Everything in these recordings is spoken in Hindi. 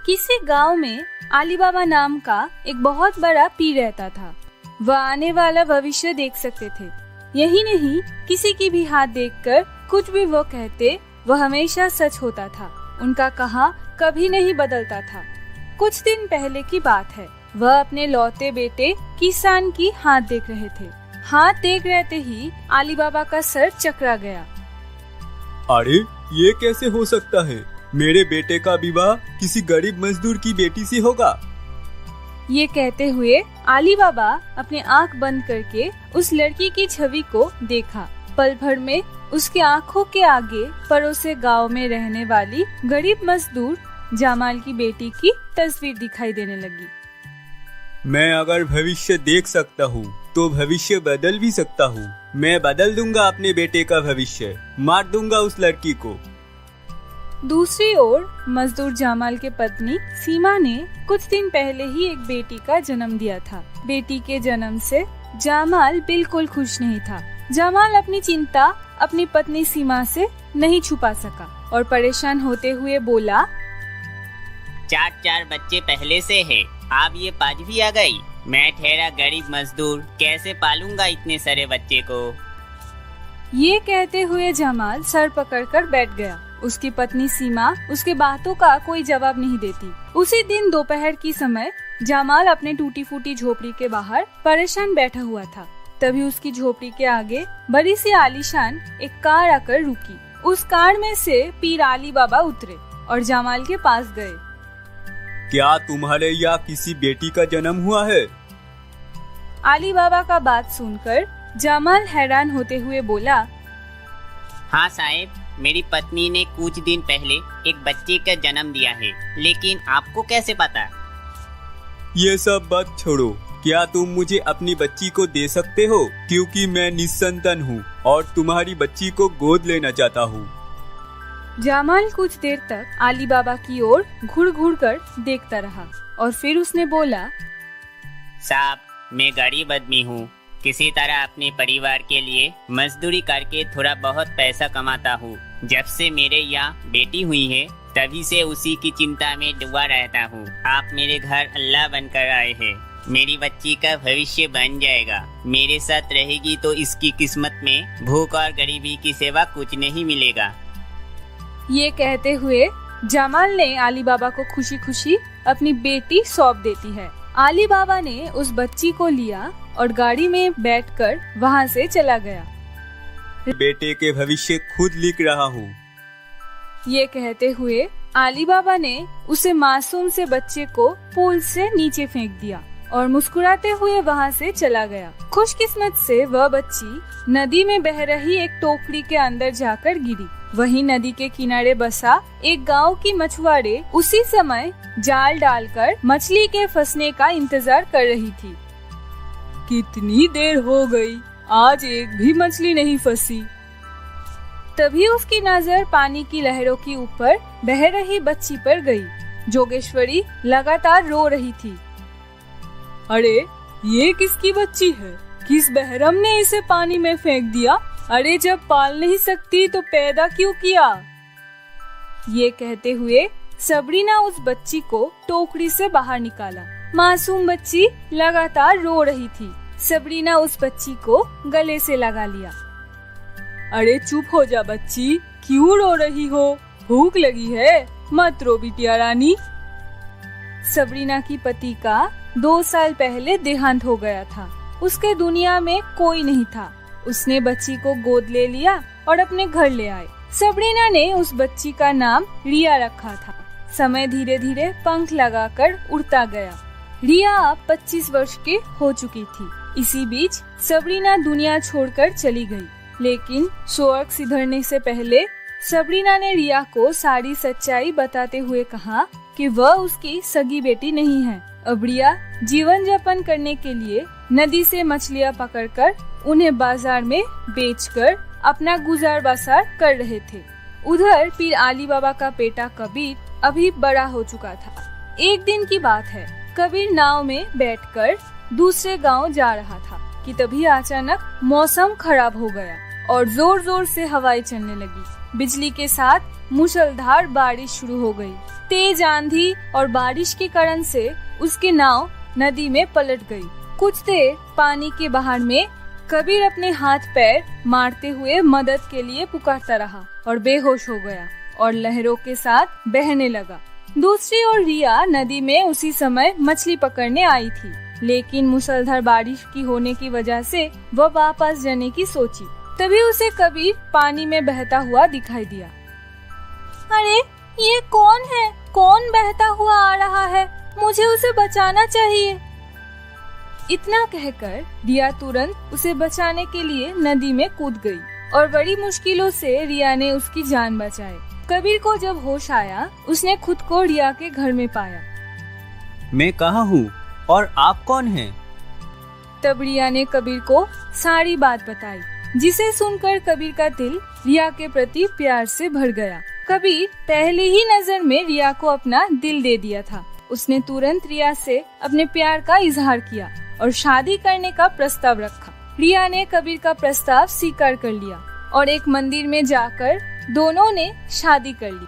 किसी गांव में अली बाबा नाम का एक बहुत बड़ा पीर रहता था। वह आने वाला भविष्य देख सकते थे। यही नहीं, किसी की भी हाथ देखकर कुछ भी वो कहते वह हमेशा सच होता था। उनका कहा कभी नहीं बदलता था। कुछ दिन पहले की बात है। वह अपने लौते बेटे किसान की हाथ देख रहे थे। हाथ देख रहते ही अली बाबा का सर चकरा गया। अरे ये कैसे हो सकता है? मेरे बेटे का विवाह किसी गरीब मजदूर की बेटी से होगा। ये कहते हुए अली बाबा अपने आंख बंद करके उस लड़की की छवि को देखा। पल भर में उसकी आंखों के आगे पड़ोसे गांव में रहने वाली गरीब मजदूर जमाल की बेटी की तस्वीर दिखाई देने लगी। मैं अगर भविष्य देख सकता हूँ तो भविष्य बदल भी सकता हूँ। मैं बदल दूंगा अपने बेटे का भविष्य, मार दूंगा उस लड़की को। दूसरी ओर मजदूर जमाल के पत्नी सीमा ने कुछ दिन पहले ही एक बेटी का जन्म दिया था। बेटी के जन्म से जमाल बिल्कुल खुश नहीं था। जमाल अपनी चिंता अपनी पत्नी सीमा से नहीं छुपा सका और परेशान होते हुए बोला, चार बच्चे पहले से है, अब ये 5वीं आ गई। मैं ठहरा गरीब मजदूर, कैसे पालूंगा इतने सारे बच्चे को। ये कहते हुए जमाल सर पकड़कर बैठ गया। उसकी पत्नी सीमा उसके बातों का कोई जवाब नहीं देती। उसी दिन दोपहर की समय जमाल अपने टूटी फूटी झोपड़ी के बाहर परेशान बैठा हुआ था। तभी उसकी झोपड़ी के आगे बड़ी सी आलीशान एक कार आकर रुकी। उस कार में से पीर अली बाबा उतरे और जमाल के पास गए। क्या तुम्हारे यहाँ किसी बेटी का जन्म हुआ है? अली बाबा का बात सुनकर जमाल हैरान होते हुए बोला, हाँ साहब, मेरी पत्नी ने कुछ दिन पहले एक बच्चे का जन्म दिया है, लेकिन आपको कैसे पता? ये सब बात छोड़ो, क्या तुम मुझे अपनी बच्ची को दे सकते हो? क्योंकि मैं निसंतान हूँ और तुम्हारी बच्ची को गोद लेना चाहता हूँ। जमाल कुछ देर तक अली बाबा की ओर घूर घूर कर देखता रहा और फिर उसने बोला, साहब, मैं गरीब आदमी हूँ। किसी तरह अपने परिवार के लिए मजदूरी करके थोड़ा बहुत पैसा कमाता हूँ। जब से मेरे यहाँ बेटी हुई है तभी से उसी की चिंता में डूबा रहता हूँ। आप मेरे घर अल्लाह बनकर आए हैं। मेरी बच्ची का भविष्य बन जाएगा। मेरे साथ रहेगी तो इसकी किस्मत में भूख और गरीबी की सेवा कुछ नहीं मिलेगा। ये कहते हुए जमाल ने अली बाबा को खुशी खुशी अपनी बेटी सौंप देती है। अली बाबा ने उस बच्ची को लिया और गाड़ी में बैठकर वहाँ से चला गया। बेटे के भविष्य खुद लिख रहा हूँ। ये कहते हुए अली बाबा ने उसे मासूम से बच्चे को पुल से नीचे फेंक दिया और मुस्कुराते हुए वहाँ से चला गया। खुशकिस्मत से वह बच्ची नदी में बह रही एक टोकरी के अंदर जाकर गिरी। वहीं नदी के किनारे बसा एक गांव की मछुआरे उसी समय जाल डालकर मछली के फंसने का इंतजार कर रही थी। कितनी देर हो गई, आज एक भी मछली नहीं फंसी। तभी उसकी नजर पानी की लहरों के ऊपर बह रही बच्ची पर गई। जोगेश्वरी लगातार रो रही थी। अरे ये किसकी बच्ची है? किस बहरम ने इसे पानी में फेंक दिया? अरे जब पाल नहीं सकती तो पैदा क्यों किया? ये कहते हुए सबरीना उस बच्ची को टोकरी से बाहर निकाला। मासूम बच्ची लगातार रो रही थी। सबरीना उस बच्ची को गले से लगा लिया। अरे चुप हो जा बच्ची, क्यों रो रही हो? भूख लगी है? मत रो बिटिया रानी। सबरीना की पति का 2 साल पहले देहांत हो गया था। उसके दुनिया में कोई नहीं था। उसने बच्ची को गोद ले लिया और अपने घर ले आए। सबरीना ने उस बच्ची का नाम रिया रखा था। समय धीरे धीरे पंख लगाकर उड़ता गया। रिया अब 25 वर्ष की हो चुकी थी। इसी बीच सबरीना दुनिया छोड़कर चली गई। लेकिन स्वर्ग सिधरने से पहले सबरीना ने रिया को सारी सच्चाई बताते हुए कहा कि वह उसकी सगी बेटी नहीं है। अब रिया जीवन यापन करने के लिए नदी से मछलियाँ पकड़कर उन्हें बाजार में बेचकर अपना गुजार बसर कर रहे थे। उधर पीर अली बाबा का बेटा कबीर अभी बड़ा हो चुका था। एक दिन की बात है, कबीर नाव में बैठकर दूसरे गांव जा रहा था कि तभी अचानक मौसम खराब हो गया और जोर जोर से हवाएं चलने लगी। बिजली के साथ मूसलाधार बारिश शुरू हो गई। तेज आंधी और बारिश के कारण से उसकी नाव नदी में पलट गई। कुछ देर पानी के बाहर में कबीर अपने हाथ पैर मारते हुए मदद के लिए पुकारता रहा और बेहोश हो गया और लहरों के साथ बहने लगा। दूसरी ओर रिया नदी में उसी समय मछली पकड़ने आई थी, लेकिन मूसलाधार बारिश की होने की वजह से वह वापस जाने की सोची। तभी उसे कबीर पानी में बहता हुआ दिखाई दिया। अरे ये कौन है? कौन बहता हुआ आ रहा है? मुझे उसे बचाना चाहिए। इतना कहकर रिया तुरंत उसे बचाने के लिए नदी में कूद गई और बड़ी मुश्किलों से रिया ने उसकी जान बचाई। कबीर को जब होश आया, उसने खुद को रिया के घर में पाया। मैं कहाँ हूँ और आप कौन हैं? तब रिया ने कबीर को सारी बात बताई, जिसे सुनकर कबीर का दिल रिया के प्रति प्यार से भर गया। कबीर पहले ही नजर में रिया को अपना दिल दे दिया था। उसने तुरंत रिया से अपने प्यार का इजहार किया और शादी करने का प्रस्ताव रखा। रिया ने कबीर का प्रस्ताव स्वीकार कर लिया और एक मंदिर में जाकर दोनों ने शादी कर ली।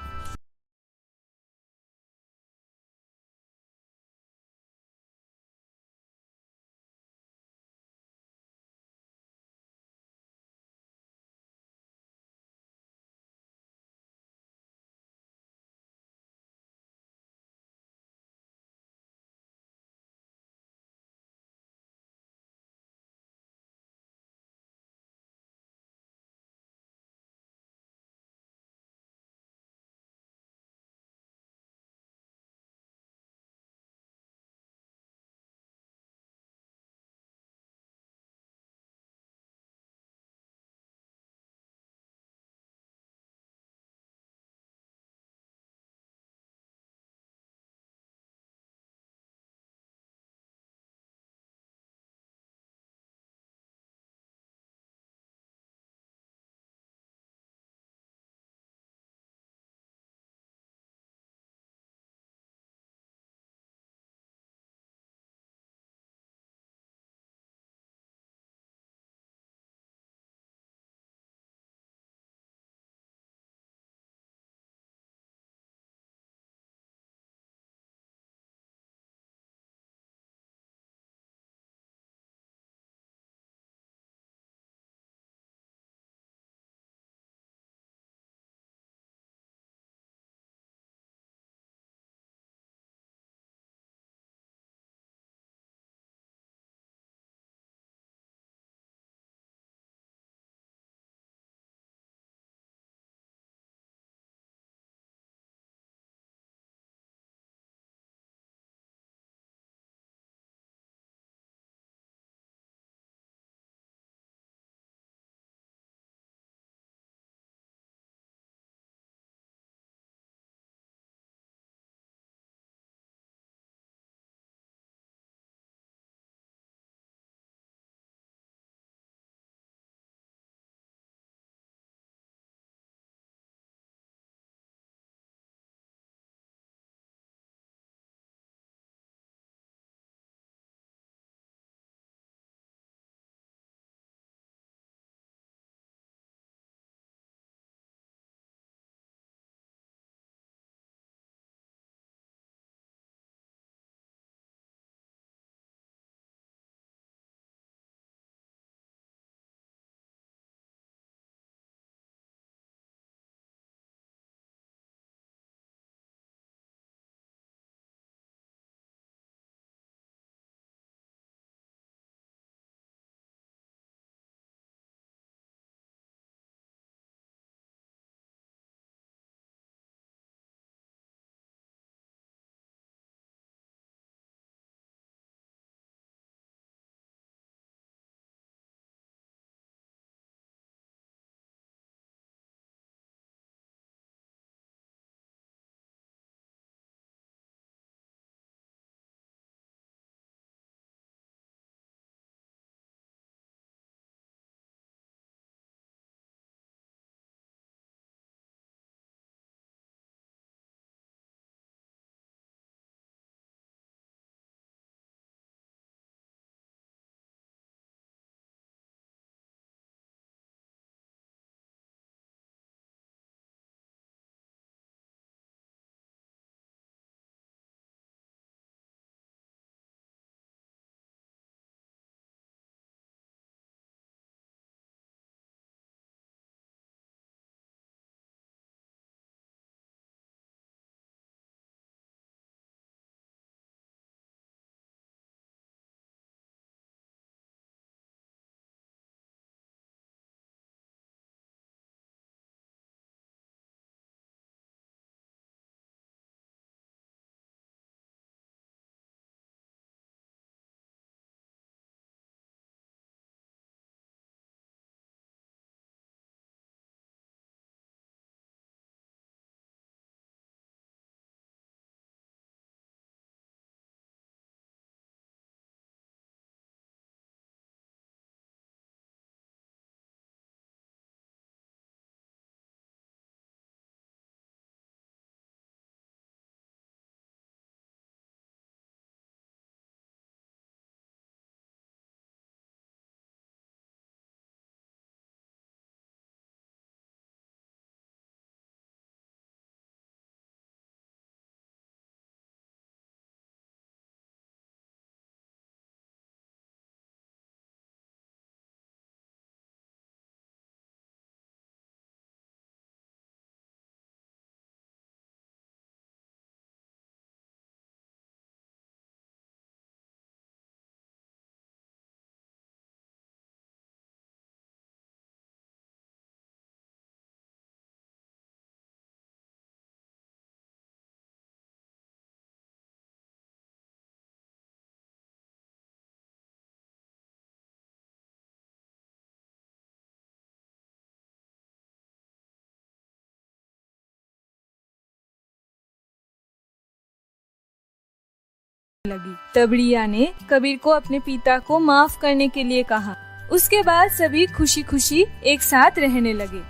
लगी। तब रिया ने कबीर को अपने पिता को माफ करने के लिए कहा। उसके बाद सभी खुशी खुशी एक साथ रहने लगे।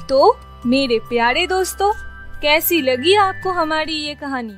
तो मेरे प्यारे दोस्तों, कैसी लगी आपको हमारी ये कहानी?